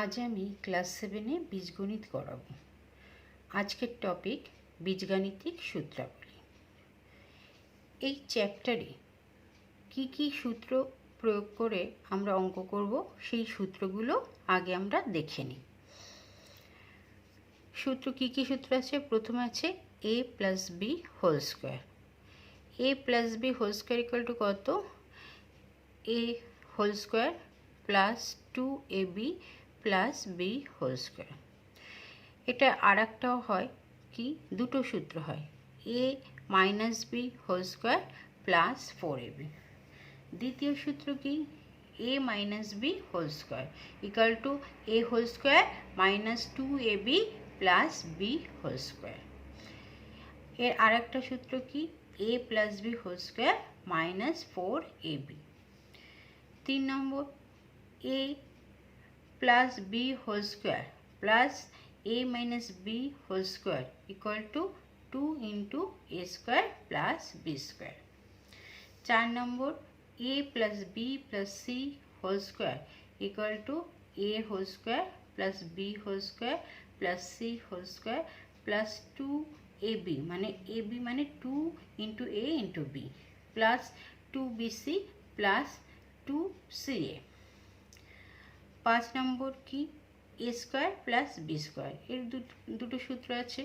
আজ আমি ক্লাস 7-এ বীজগণিত করাবো। আজকের টপিক বীজগাণিতিক সূত্রাবলী। এই চ্যাপ্টারে কি কি সূত্র প্রয়োগ করে আমরা অঙ্ক করব সেই সূত্রগুলো আগে আমরা দেখে নিই। সূত্র কি কি সূত্র আছে? প্রথমে আছে a + b whole square. a + b whole square equal to কত? a whole square plus 2ab plus b whole square. এটা আরেকটাও হয় কি, দুটো সূত্র হয়, a - b whole square plus 4ab। দ্বিতীয় সূত্র কি? a - b whole square equal to a whole square minus 2ab plus b whole square. এর আরেকটা সূত্র কি? a + b whole square minus 4ab। 3 নম্বর a + b whole square plus a - b whole square equal to 2 × a square plus b square. 4 নম্বর a + b + c whole square equal to a whole square plus b whole square plus c whole square plus 2ab মানে ab মানে 2 × a × b plus 2bc plus 2ca। 5 নম্বর কি? a square plus b square. এর দুটো সূত্র আছে,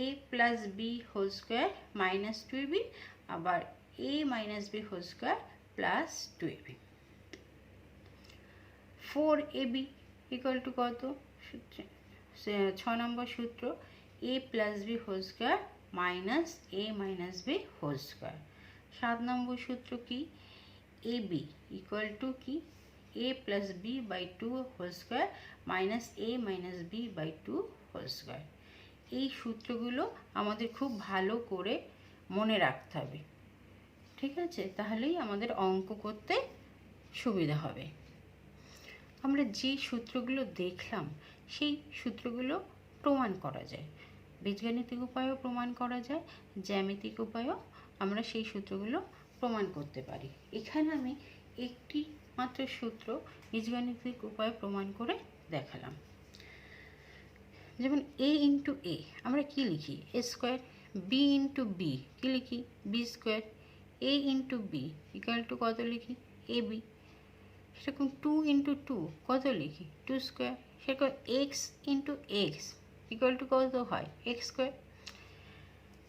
a + b whole square minus 2ab আবার a - b whole square plus 2ab। 4ab equal to কত? 6 নম্বর সূত্র a + b whole square minus a - b whole square. 7 নম্বর সূত্র কি? ab ইকুয়াল টু কি? a + b/2 whole square minus a - b/2 whole square. এই সূত্রগুলো আমাদের খুব ভালো করে মনে রাখতে হবে, ঠিক আছে? তাহলেই আমাদের অঙ্ক করতে সুবিধা হবে। আমরা যে সূত্রগুলো দেখলাম সেই সূত্রগুলো প্রমাণ করা যায়, বীজগাণিতিক উপায়েও প্রমাণ করা যায়, জ্যামিতিক উপায়েও আমরা সেই সূত্রগুলো প্রমাণ করতে পারি। এখানে আমি একটি মাত্র সূত্র বীজগাণিতিক উপায়ে প্রমাণ করে দেখালাম। যেমন a × a আমরা কি লিখি? a square. b × b কি লিখি? b square. a × b equal to কত লিখি? ab। সেরকম 2 × 2 কত লিখি? 2 স্কয়ার। সেরকম x × x ইকুয়াল টু কত হয়? x square.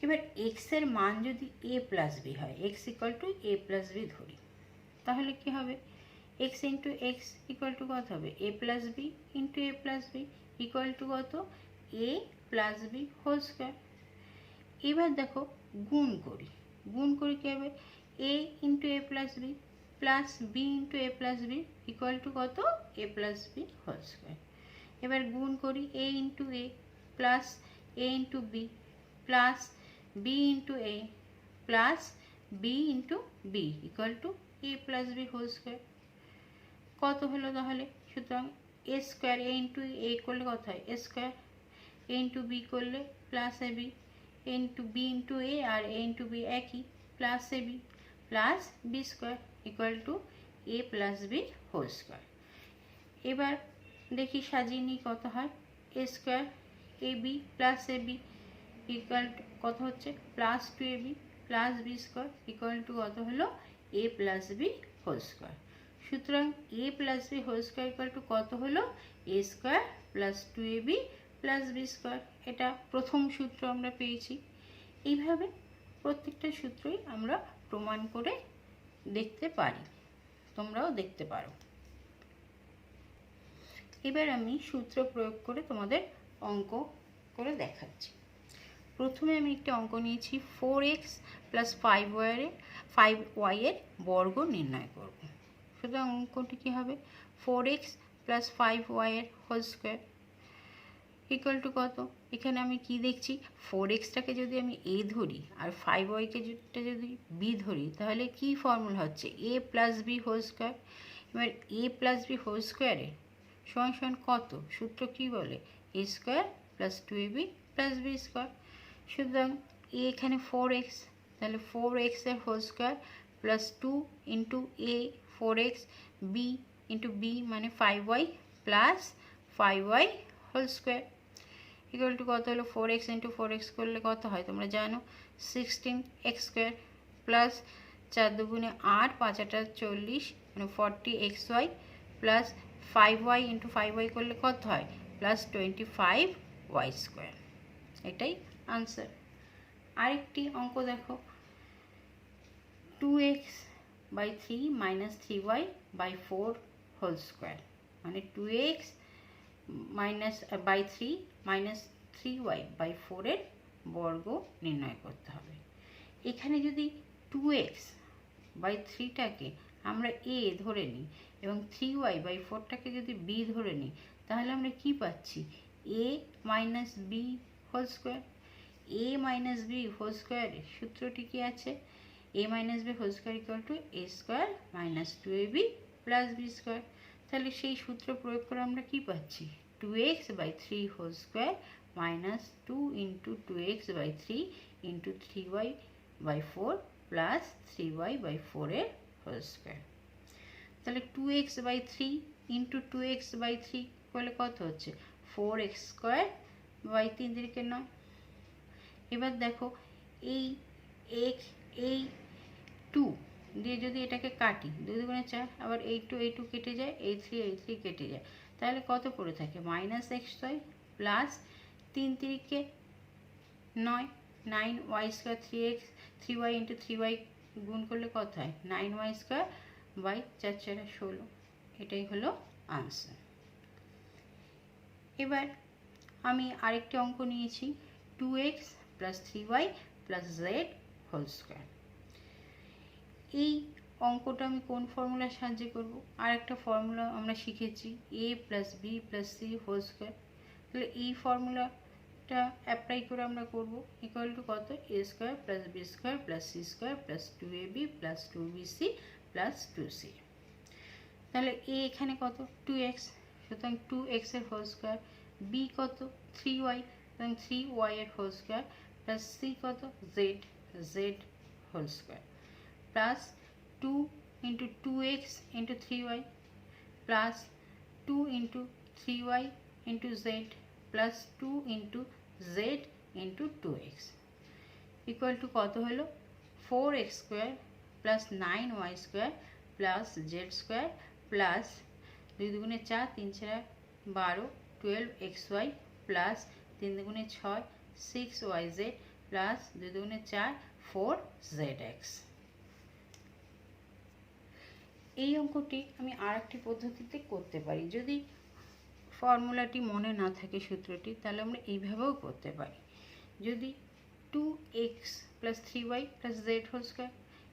এবার x এর মান যদি a + b হয়, x equal to a + b ধরি, তাহলে কি হবে? x × x ইকুয়াল টু কত হবে? a + b × a + b equal to কত? a + b whole square. এবার দেখো গুণ করি, গুণ করি কি হবে? a × a + b plus b × a + b equal to কত? a + b whole square. এবার গুণ করি a × a plus a × b plus b × a plus b × b equal to a + b whole square. কত হলো তাহলে? সুতরাং a স্কয়ার a × a করলে কত হয়? a square. a × b করলে plus ab, a × b × a আর a × b একই, plus ab plus b square equal to a + b whole square. এবার দেখি সাজিয়ে নিই কত হয়। a square ab plus ab equal to কত হচ্ছে? Plus 2ab plus b square equal to কত হলো? a + b whole square. সুতরাং a + b whole square equal to কত হলো? a square plus 2ab plus b square. এটা প্রথম সূত্র আমরা পেয়েছি। এইভাবে প্রত্যেকটা সূত্রই আমরা প্রমাণ করে দেখতে পারি, তোমরাও দেখতে পারো। এবার আমি সূত্র প্রয়োগ করে তোমাদের অঙ্ক করে দেখাচ্ছি। প্রথমে আমি একটি অঙ্ক নিয়েছি, 4x + 5y এর বর্গ নির্ণয় করব। সুতরাং অঙ্কটি কী হবে? 4x + 5y এর হোল স্কয়ার ইকুয়াল টু কত? এখানে আমি কি দেখছি? 4xটাকে যদি আমি a ধরি আর 5yকে যদি b ধরি, তাহলে কি ফর্মুলা হচ্ছে? a + b whole square. এবার a + b হোল স্কয়ারে সমান কত? সূত্র কি বলে? a square plus 2ab plus b square. সুতরাং a এখানে 4x, তাহলে 4x এর whole square plus 2 × a 4x, b × b মানে 5y plus 5y whole square equal to কত হলো 4x ইন্টু 4x করলে কত হয় তোমরা জানো 16x স্কোয়ার প্লাস 4 দুগুণে 8 5 আটা 40 মানে 40xy plus 5y into 5y করলে কত হয় প্লাস 25y স্কোয়ার। এটাই আনসার। আরেকটি অঙ্ক দেখো 2x by 3 minus 3y by 4 whole square মানে 2x minus by 3 minus 3y by 4 এর বর্গ নির্ণয় করতে হবে। এখানে যদি 2x বাই 3টাকে আমরা a ধরে নিই এবং 3y বাই 4টাকে যদি b ধরে নিই তাহলে আমরা কি পাচ্ছি a minus b whole square. a minus b whole স্কোয়ারের সূত্রটি কি আছে a minus b whole square equal to a square minus 2ab plus b square. তাহলে সেই সূত্র প্রয়োগ করে আমরা কি পাচ্ছি 2x by 3 whole square minus 2 into 2x by 3 into 3y by 4 plus 3y by 4 এর হোল স্কোয়ার। তাহলে 2x by 3 into 2x by 3 করলে কত হচ্ছে 4x স্কোয়ার বাই 3 দিকে 9। এবার দেখো এই x এই 2 দিয়ে যদি এটাকে কাটি 2 দুগুণে 4 আবার এই 2 কেটে যায় এই 3 কেটে যায় তাহলে কত পড়ে থাকে minus xy plus 3 তিরিকে 9 9y square 3y into 3y গুণ করলে কত হয় 9y স্কোয়ার বাই 4 4 16। এটাই হলো আনসার। এবার আমি আরেকটি অঙ্ক নিয়েছি 2x plus 3y plus z whole square. এই অঙ্কটা আমি কোন ফর্মুলার সাহায্যে করব আরেকটা ফর্মুলা আমরা শিখেছি a plus b plus c whole square. তাহলে এই ফর্মুলাটা অ্যাপ্লাই করে আমরা করব ইকুয়াল টু কত a square plus b square plus c square plus 2ab plus 2bc plus 2c। তাহলে a এখানে কত 2x সুতরাং 2x এর হোল স্কোয়ার b কত 3y সুতরাং 3y এর হোল স্কোয়ার প্লাস c কত z whole square plus 2 into 2x into 3y plus 2 into 3y into z plus 2 into z into 2x equal to কত হলো 4x square plus 9y square plus z square plus 2 দুগুণে 4 3 4 12 12xy plus 3 দুগুণে 6 6yz plus 2 দুগুণে 4 4zx। এই অঙ্কটি আমি আরেকটি পদ্ধতিতে করতে পারি যদি ফর্মুলাটি মনে না থাকে সূত্রটি তাহলে আমরা এইভাবেও করতে পারি। যদি 2x plus 3y plus z whole square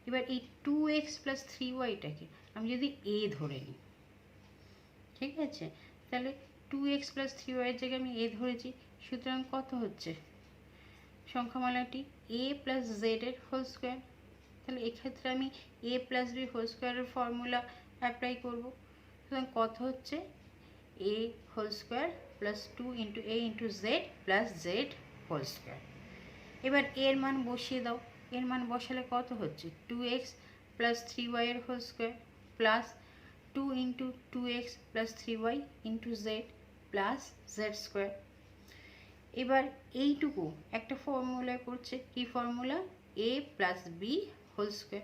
এবার এই 2x প্লাস 3yটাকে আমি যদি a ধরে নিই ঠিক আছে তাহলে 2x প্লাস 3y এর জায়গায় আমি a ধরেছি সুতরাং কত হচ্ছে সংখ্যামালাটি a প্লাস z এর হোল স্কোয়ার। তাহলে এক্ষেত্রে আমি a প্লাস b হোল স্কোয়ারের ফর্মুলা অ্যাপ্লাই করব সুতরাং কত হচ্ছে a whole square plus 2 into a into z plus z whole square. এবার এর মান বসিয়ে দাও এর মান বসালে কত হচ্ছে 2x প্লাস 3y এর whole square plus 2 into 2x plus 3y into z plus z square. এবার এইটুকু একটা ফর্মুলায় পড়ছে কি formula a plus b whole square.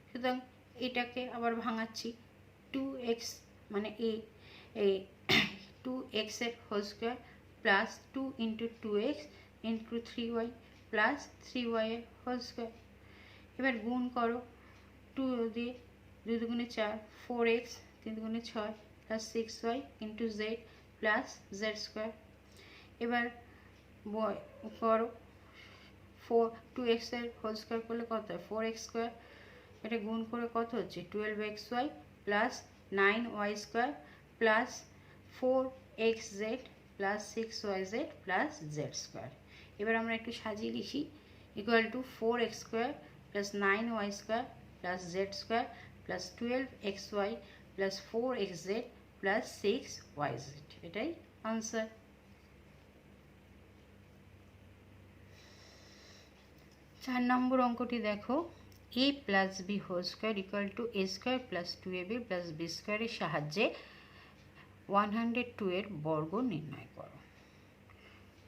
সুতরাং এটাকে আবার ভাঙাচ্ছি 2x মানে a 2x এর whole square plus 2 into 2x into 3y plus 3y এর হোল স্কোয়ার। এবার গুণ করো 2 দিয়ে 2 দুগুণে 4 4x 3 দুগুণে 6 plus 6y into z plus z square. এবার করো 2x এর হোল স্কোয়ার করলে কত হয় 4x স্কোয়ার এটা গুণ করে কত হচ্ছে 12xy plus 9y square plus 4xz plus 6yz plus z square. এবার আমরা একটু সাজিয়ে লিখি equal to 4x square plus 9y square plus z square plus 12xy plus 4xz plus 6yz। এটাই আনসার। 4 নম্বর অঙ্কটি দেখো a plus b whole square equal to a square plus 2ab plus b স্কোয়ারের সাহায্যে 102 এর বর্গ নির্ণয় করো।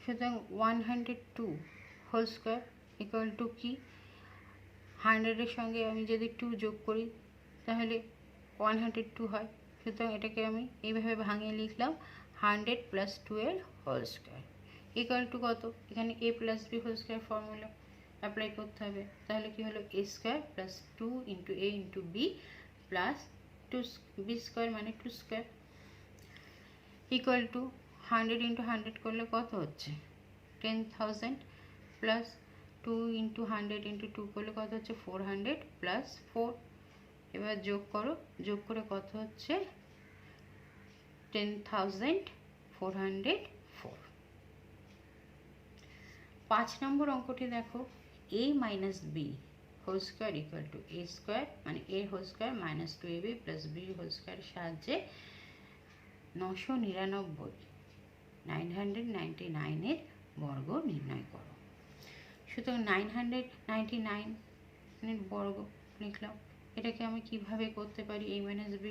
সুতরাং 102 হোল স্কোয়ার ইকুয়াল টু কি, 100-এর সঙ্গে আমি যদি 2 যোগ করি তাহলে 102 হয়। সুতরাং এটাকে আমি এইভাবে ভাঙিয়ে লিখলাম 100 + 12 হোল স্কোয়ার ইকুয়াল টু কত, এখানে a + b whole square formula apply করতে হবে। তাহলে কি হলো, a square plus 2 × a × b plus 2b square মানে 2 স্কোয়ার ইকুয়াল টু 100 × 100 করলে কত হচ্ছে 10,000 প্লাস 2 × 100 × 2 করলে কত হচ্ছে 400 প্লাস 4। এবার যোগ করো, যোগ করে কত হচ্ছে 10,404। 5 নম্বর অঙ্কটি দেখো, a - b whole square equal to a square মানে a whole square minus 2ab plus b whole স্কোয়ারের সাহায্যে 999 এর বর্গ নির্ণয় করো। সুতরাং 999 এর বর্গ লিখলাম। এটাকে আমি কিভাবে করতে পারি, a - b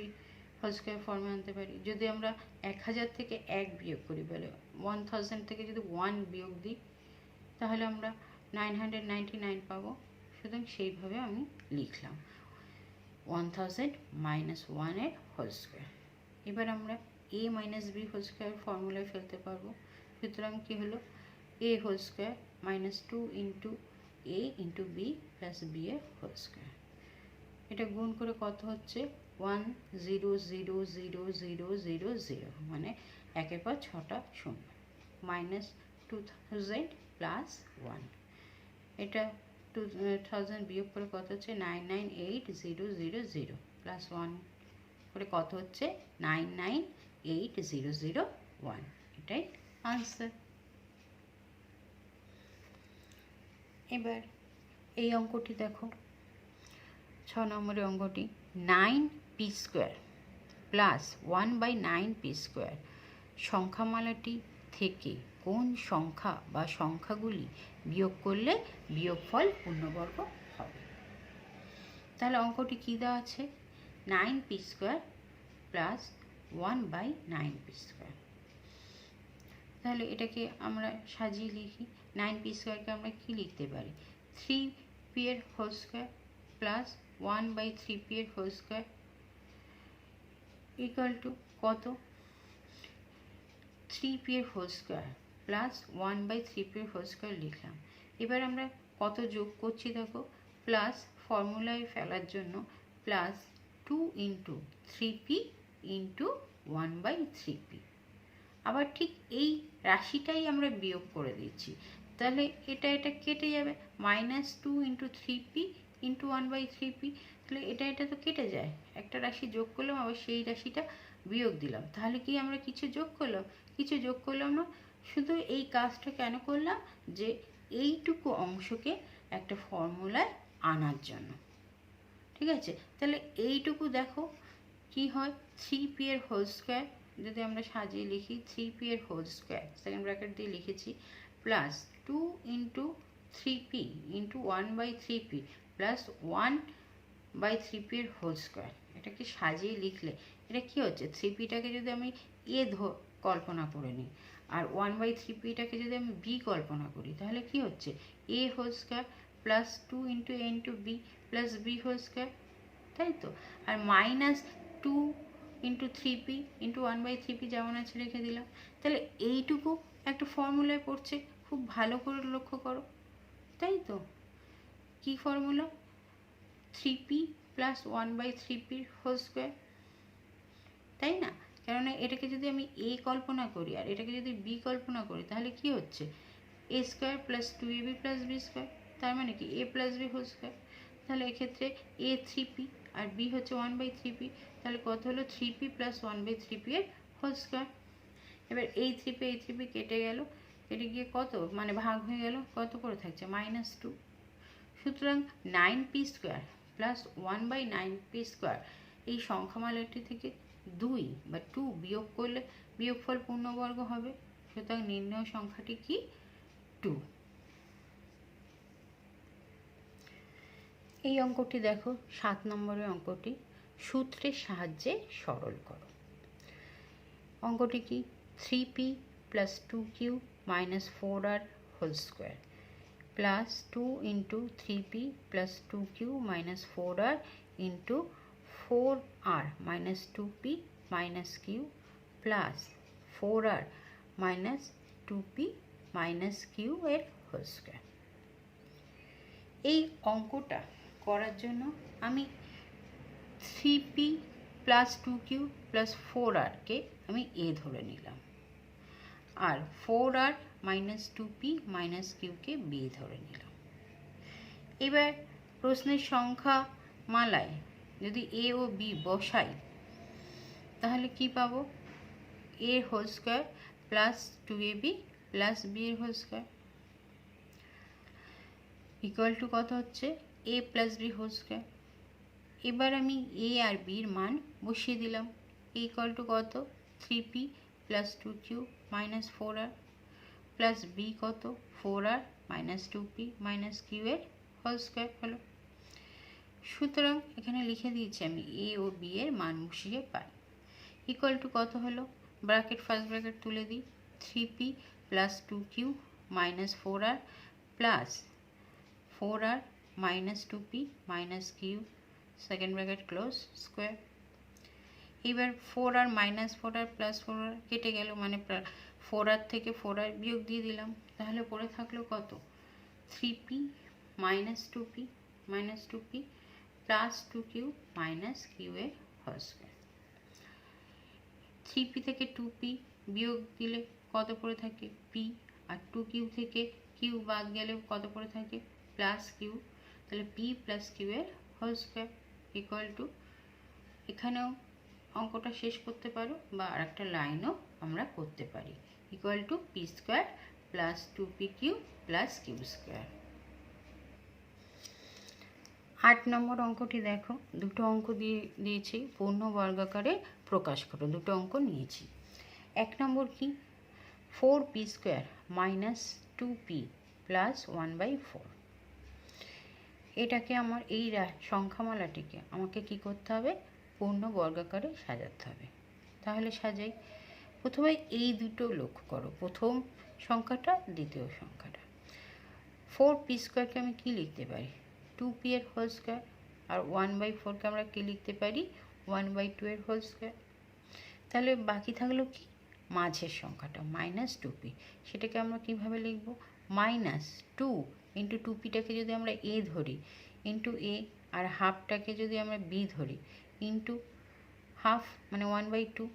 হোল স্কোয়ার ফর্মে আনতে পারি। যদি আমরা 1000 থেকে 1 বিয়োগ করি, বলে 1000 থেকে যদি 1 বিয়োগ দিই তাহলে আমরা 999 পাবো। সুতরাং সেইভাবে আমি লিখলাম 1000 - 1 এর হোল স্কোয়ার। এবার আমরা a - b হোল স্কোয়ার ফর্মুলায় ফেলতে পারবো। সুতরাং কি হলো, a whole square minus 2 × a × b plus b এর হোল স্কোয়ার। এটা গুণ করে কত হচ্ছে 1,0,0,0,0,0 মানে 1-এর পর 6টা শূন্য মাইনাস 2000 প্লাস 1। এটা 2000 বিয়োগ করে কত হচ্ছে 998,000 প্লাস 1 করে কত হচ্ছে 998,001। এটাই আনসার। এবার এই অঙ্কটি দেখো, 6 নম্বরের অঙ্কটি 9p² প্লাস 1/9p² সংখ্যামালাটি থেকে কোন সংখ্যা বা সংখ্যাগুলি বিয়োগ করলে বিয়োগফল পূর্ণবর্গ হবে। তাহলে অঙ্কটি কী দেওয়া আছে, 9p² প্লাস 1/9p²। তাহলে এটাকে আমরা সাজিয়ে লিখি। 9p² আমরা কি লিখতে পারি, 3p এর হোল স্কোয়ার প্লাস 1/3p এর হোল স্কোয়ার ইকুয়াল টু কত, 3p এর হোল স্কোয়ার প্লাস 1/3p এর হোল স্কোয়ার লিখলাম। এবার আমরা কত যোগ করছি দেখো, প্লাস ফর্মুলায় ফেলার জন্য প্লাস 2 × 3p × 1/3p। আবার ঠিক এই রাশিটাই আমরা বিয়োগ করে দিচ্ছি। তাহলে এটা কেটে যাবে, -2 × 3p × 1/3p। তাহলে এটা তো কেটে যায়, একটা রাশি যোগ করলাম আবার সেই রাশিটা বিয়োগ দিলাম। তাহলে কি আমরা কিছু যোগ করলাম, কিছু যোগ করলাম না। শুধু এই কাজটা কেন করলাম, যে এইটুকু অংশকে একটা ফর্মুলায় আনার জন্য। ঠিক আছে, তাহলে এইটুকু দেখো কি হয়, 3p এর হোল স্কোয়ার যদি আমরা সাজিয়ে লিখি, 3p এর হোল স্কোয়ার সেকেন্ড ব্র্যাকেট দিয়ে লিখেছি plus 2 × 3p × 1/3p plus 1/3p এর হোল স্কোয়ার। এটাকে সাজিয়ে লিখলে এটা কি হচ্ছে, 3pটাকে যদি আমি a কল্পনা করে নিই আর 1/3pটাকে যদি আমি b কল্পনা করি তাহলে কি হচ্ছে, a whole square plus 2 × a × b plus b whole square, তাই তো। আর -2 × 3p × 1/3p যেমন আছে রেখে দিলাম। তাহলে এইটুকু একটা ফর্মুলায় পড়ছে, খুব ভালো করে লক্ষ্য করো, তাই তো। কি formula, 3p plus 1/3p whole square, তাই না। কেননা এটাকে যদি আমি a কল্পনা করি আর এটাকে যদি b কল্পনা করি তাহলে কি হচ্ছে, a square plus 2ab plus b square, তার মানে কি a plus b whole square. তাহলে এক্ষেত্রে a 3p আর b হচ্ছে 1/3p, তাহলে কত হলো 3p প্লাস 1/3p এর হোল স্কোয়ার। এবার এই 3p কেটে গেল, কেটে গিয়ে কত মানে ভাগ হয়ে গেল, কত করে থাকছে -2। সুতরাং 9p² প্লাস 1/9p² এই সংখ্যামালাটি থেকে 2 বিয়োগ করলে বিয়োগফল পূর্ণবর্গ হবে। সুতরাং নির্ণয় সংখ্যাটি কি, 2। এই অঙ্কটি দেখো, 7 নম্বরের অঙ্কটি সূত্রের সাহায্যে সরল করো। অঙ্কটি কি 3p plus 2q minus 4r whole square plus 2 into 3p plus 2q minus 4r into 4r minus 2p minus q plus 4r minus 2p minus q এর হোল স্কোয়ার। এই অঙ্কটা করার জন্য আমি 3p প্লাস 2q প্লাস 4rকে আমি a ধরে নিলাম, আর 4r মাইনাস 2p মাইনাস qকে b ধরে নিলাম। এবার প্রশ্নের সংখ্যা মালায় যদি a ও b বসাই তাহলে কি পাবো? a whole square plus 2ab plus b এর হোল স্কোয়ার ইকুয়াল টু কত হচ্ছে? a plus b whole square. এবার আমি a আর b এর মান বসিয়ে দিলাম। a ইকুয়াল টু কত? 3p plus 2q minus 4r plus b কত? 4r minus 2p minus q এর হোল স্কোয়ার হলো। সুতরাং এখানে লিখে দিয়েছি আমি a ও b এর মান বসিয়ে পাই। ইকুয়াল টু কত হলো? ব্র্যাকেট ফার্স্ট ব্র্যাকেট তুলে দিই। 3p plus 2q minus 4r plus 4r minus 2p minus q second bracket close square. এবার 4r minus 4r plus 4r কেটে গেল, মানে 4r থেকে 4r বিয়োগ দিয়ে দিলাম, তাহলে পড়ে থাকলো কত? 3p minus 2p minus 2p plus 2q minus q এর হোল স্কোয়ার। 3p থেকে 2p বিয়োগ দিলে কত পড়ে থাকে? p, আর 2q থেকে q বাদ গেলে কত পড়ে থাকে? Plus q। তাহলে p প্লাস q এর হোল স্কোয়ার ইকুয়াল টু, এখানেও অঙ্কটা শেষ করতে পারো বা আর একটা লাইনও আমরা করতে পারি, equal to p square plus 2pq plus q square. 8 নম্বর অঙ্কটি দেখো, দুটো অঙ্ক দিয়েছি, পূর্ণ বর্গাকারে প্রকাশ করো। দুটো অঙ্ক নিয়েছি। 1 নম্বর কি? 4p square minus 2p plus 1/4। এটাকে আমার এই সংখ্যামালাটিকে আমাকে কি করতে হবে? পূর্ণ বর্গাকারে সাজাতে হবে। তাহলে সাজাই। প্রথমে এই দুটো লক্ষ্য করো, প্রথম সংখ্যাটা দ্বিতীয় সংখ্যাটা। 4p স্কোয়ারকে আমি কি লিখতে পারি? 2p এর হোল স্কোয়ার। আর 1/4কে আমরা কি লিখতে পারি? 1/2 এর হোল স্কোয়ার। তাহলে বাকি থাকলো কি? মাঝের সংখ্যাটা মাইনাস 2p, সেটাকে আমরা কিভাবে লিখব? মাইনাস 2 ইন্টু 2pটাকে যদি আমরা a ধরি ইন্টু a, আর হাফটাকে যদি আমরা b ধরি ইন্টু হাফ মানে 1/2।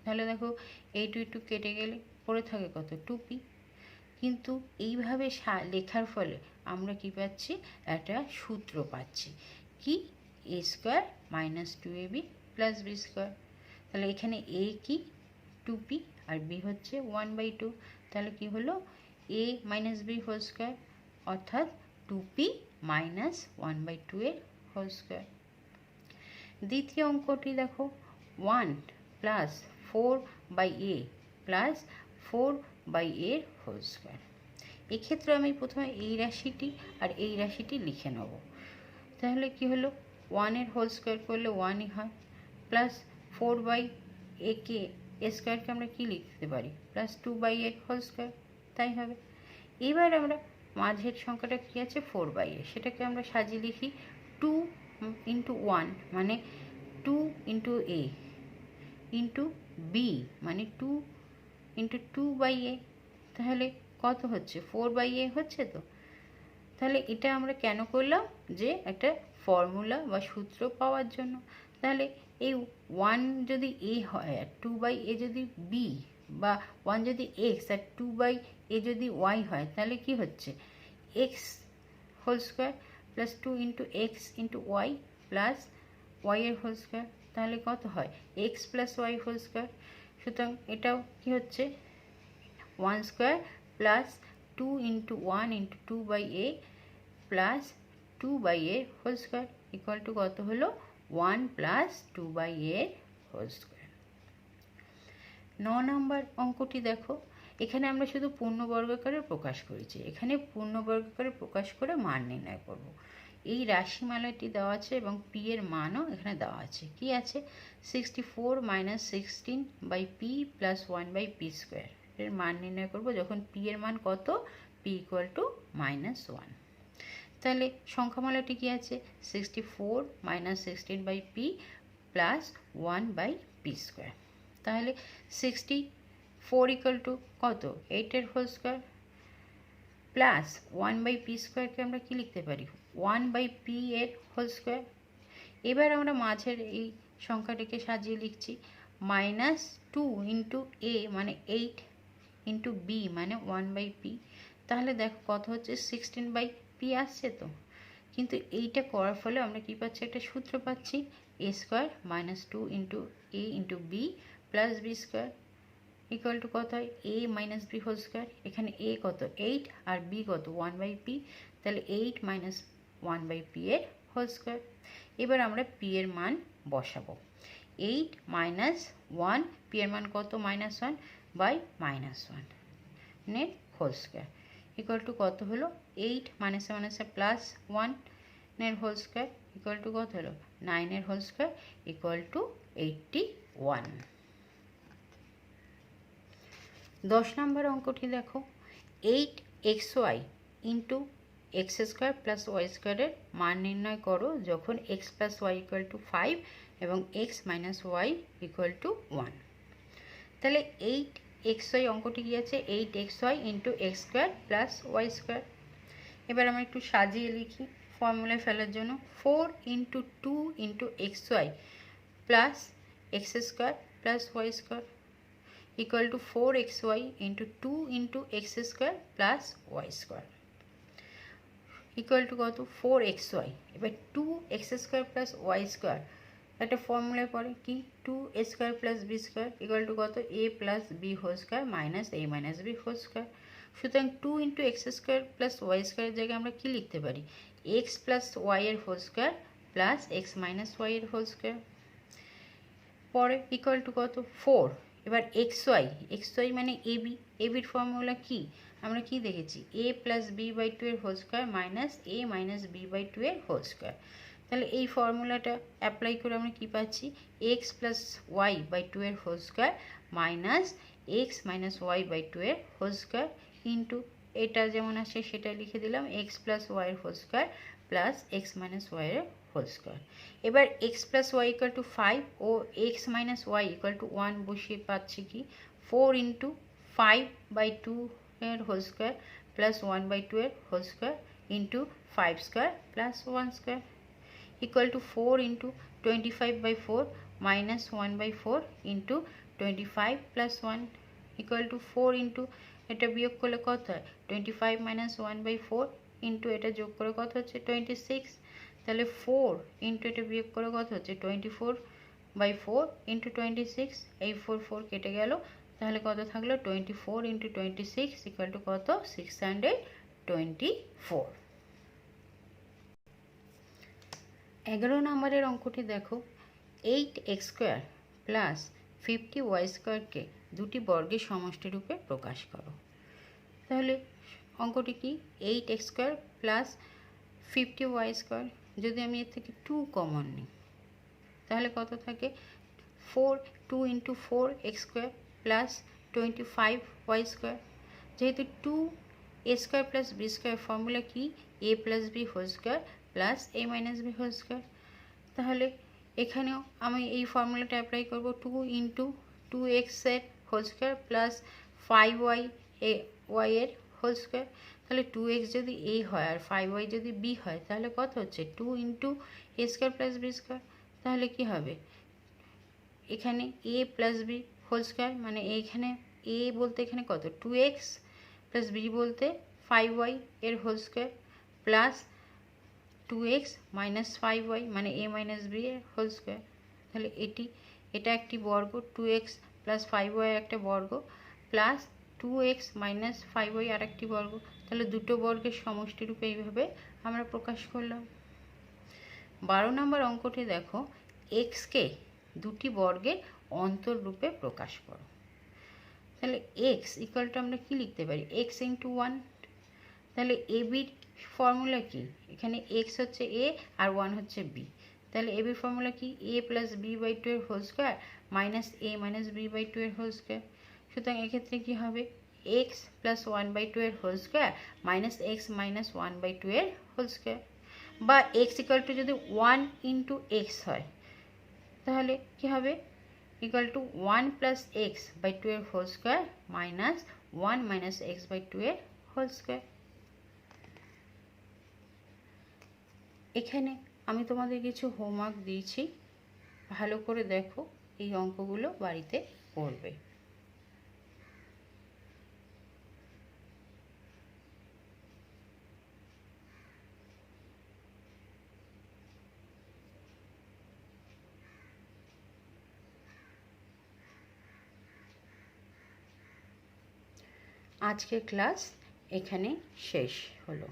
তাহলে দেখো এই 2 কেটে গেলে পড়ে থাকে কত? 2p। কিন্তু এইভাবে লেখার ফলে আমরা কি পাচ্ছি? একটা সূত্র পাচ্ছি কি? a square minus 2ab plus b square. তাহলে এখানে a কি? 2p আর b হচ্ছে 1/2। তাহলে কি হলো? a minus b whole square, অর্থাৎ 2p মাইনাস 1/2 এর হোল স্কোয়ার। দ্বিতীয় অঙ্কটি দেখো, 1 প্লাস 4/a প্লাস 4/a এর হোল স্কোয়ার। এক্ষেত্রে আমি প্রথমে এই রাশিটি আর এই রাশিটি লিখে নেব। তাহলে কি হলো? 1 এর হোল স্কোয়ার করলে 1ই হয়, প্লাস 4/a কে a স্কোয়ারকে আমরা কি লিখতে পারি? প্লাস 2/a হোল স্কোয়ার, তাই হবে। এবার আমরা মাঝের সংখ্যাটা কি আছে? 4/a, সেটাকে আমরা সাজিয়ে লিখি 2 ইন্টু 1 মানে 2 ইন্টু a ইন্টু b মানে 2 ইন্টু 2/a। তাহলে কত হচ্ছে? 4/a হচ্ছে তো। তাহলে এটা আমরা কেন করলাম? যে একটা ফর্মুলা বা সূত্র পাওয়ার জন্য। তাহলে এই 1 যদি a হয় আর 2/a যদি b, বা 1 যদি x আর 2/a যদি y হয়, তাহলে কি হচ্ছে? x whole square plus 2 into x into y plus y এর হোল স্কোয়ার। তাহলে কত হয়? x plus y whole square. সুতরাং এটাও কি হচ্ছে? 1 square plus 2 into 1 into 2/a plus 2/a whole square equal to কত হলো? 1 প্লাস 2/a হোল স্কোয়ার। 9 নম্বর অঙ্কটি দেখো, এখানে আমরা শুধু পূর্ণবর্গাকারে প্রকাশ করেছি। এখানে পূর্ণবর্গাকারে প্রকাশ করে মান নির্ণয় করব। এই রাশিমালাটি দেওয়া আছে এবং পি এর মানও এখানে দেওয়া আছে। কি আছে? 64 minus 16 by P plus 1 by P square এর মান নির্ণয় করব যখন পি এর মান কত? P equal to -1। তাহলে সংখ্যামালাটি কি আছে? 64 minus 16 by P plus 1 by P square. তাহলে 64 ইকুয়াল টু কত? 8 এর whole square plus 1 by P স্কোয়ারকে আমরা কি লিখতে পারি? 1 বাই পি এর হোল স্কোয়ার। এবার আমরা মাঝের এই সংখ্যাটিকে সাজিয়ে লিখছি -2 ইন্টু এ মানে 8 ইন্টু বি মানে 1 বাই পি। তাহলে দেখো কত হচ্ছে? 16 বাই পি আসছে তো। কিন্তু এইটা করার ফলে আমরা কি পাচ্ছি? একটা সূত্র পাচ্ছি, a square -2 into a into b plus b square equal to কত হয়? A minus b whole square. এখানে এ কত? 8 আর বি কত? 1 বাই পি। তাহলে 8 মাইনাস 1 বাই পি এর হোল স্কোয়ার। এবার আমরা পি এর মান বসাবো। 8 মাইনাস 1, পি এর মান কত? -1 বাই -1 এর হোল স্কোয়ার ইকুয়াল টু কত হলো? 8 মাইনাসে মাইনাসে প্লাস 1 এর হোল স্কোয়ার ইকুয়াল টু কত হলো? 9 এর whole square equal to 81। 10 number অঙ্কটি দেখো, 8xy into x square plus y স্কোয়ারের মান নির্ণয় করো যখন x plus y equal to 5 এবং x minus y equal to 1। তাহলে 8xy অঙ্কটি কি আছে? 8xy into x square plus y square. এবার আমরা একটু সাজিয়ে লিখি ফর্মুলায় ফেলার জন্য। 4 into 2 into xy plus x square plus y square equal to 4xy into 2 into x square plus y square equal to কত? 4xy। এবার 2x square plus y square একটা ফর্মুলায় পড়ে কি? 2a square plus b square equal to কত? a plus b whole square minus a minus b whole square। সুতরাং 2 into x square plus y square জায়গায় আমরা কি লিখতে পারি? x plus y এর whole square plus x minus y এর whole square পরে ইকুয়াল টু কত? 4। এবার xy মানে এবির ফর্মুলা কি? আমরা কি দেখেছি? a প্লাস বি বাই 2 এর whole square minus a minus b by 2 এর হোল স্কোয়ার। তাহলে এই ফর্মুলাটা অ্যাপ্লাই করে আমরা কি পাচ্ছি? x প্লাস ওয়াই বাই 2 এর whole square minus x minus y by 2 এর হোল স্কোয়ার ইন্টু এটা যেমন আসে সেটা লিখে দিলাম x প্লাস ওয়াই এর whole square plus x minus y এর হোল স্কোয়ার। এবার x plus y equal to 5 ও x minus y equal to 1 বসিয়ে পাচ্ছি কি? 4 ইন্টু 5 বাই 2 এর হোল স্কোয়ার প্লাস 1 বাই 2 এর whole square into 5 square plus 1 square equal to 4 into 25 by 4 minus 1 by 4 into 25 plus 1 equal to 4 into এটা বিয়োগ করলে কত হয়? 25 মাইনাস 1 বাই 4 ইন্টু এটা যোগ করে কত হচ্ছে? 26। তাহলে 4 ইন্টু এটা বিয়োগ করে কত হচ্ছে? 24 বাই 4 ইন্টু 26। এই 4 কেটে গেল। তাহলে কত থাকলো? 24 ইন্টু 26 ইকুয়াল টু কত? 624। 11 নম্বরের অঙ্কটি দেখো, 8x স্কোয়ার প্লাস 50y স্কোয়ারকে দুটি বর্গের সমষ্টি রূপে প্রকাশ করো। তাহলে অঙ্কটি কি? 8x square plus 50y square. যদি আমি এর থেকে 2 কমন নিই তাহলে কত থাকে? 2 into 4x square plus 25y square. যেহেতু 2a square plus b square formula কি? a plus b whole square plus a minus b whole square. তাহলে এখানেও আমি এই ফর্মুলাটা অ্যাপ্লাই করব। 2 ইন্টু 2x এর হোল স্কোয়ার প্লাস 5y এর হোল স্কোয়ার। তাহলে 2x যদি a হয় আর 5y যদি b হয় তাহলে কত হচ্ছে? 2 into a square plus b square. তাহলে কি হবে? এখানে a plus b whole square মানে এইখানে a বলতে এখানে কত? 2x প্লাস b বলতে 5y এর whole square plus 2x minus 5y মানে a মাইনাস b এর হোল স্কোয়ার। তাহলে এটা একটি বর্গ, 2x প্লাস 5y একটা বর্গ প্লাস 2x মাইনাস 5y আর একটি বর্গ। তাহলে দুটো বর্গের সমষ্টি রূপে এইভাবে আমরা প্রকাশ করলাম। 12 নম্বর অঙ্কটি দেখো, xকে দুটি বর্গের অন্তর রূপে প্রকাশ করো। তাহলে x ইকুয়াল টু আমরা কি লিখতে পারি? x into 1। তাহলে এবির ফর্মুলা কি, এখানে এক্স হচ্ছে এ আর ওয়ান হচ্ছে বি, তাহলে এ বির ফর্মুলা কি, a plus b by two এর whole square minus a minus b by two এর হোল স্কোয়ার। সুতরাং এক্ষেত্রে কী হবে, x plus one by two এর whole square minus x minus one by two এর হোল স্কোয়ার, বা এক্স ইকুয়াল টু যদি ওয়ান ইন্টু এক্স হয় তাহলে কী হবে, equal to one plus x by two এর whole square minus one minus x by two এর whole square. এখানে আমি তোমাদের কিছু হোমওয়ার্ক দিয়েছি, ভালো করে দেখো, এই অঙ্কগুলো বাড়িতে করবে। আজকের ক্লাস এখানে শেষ হলো।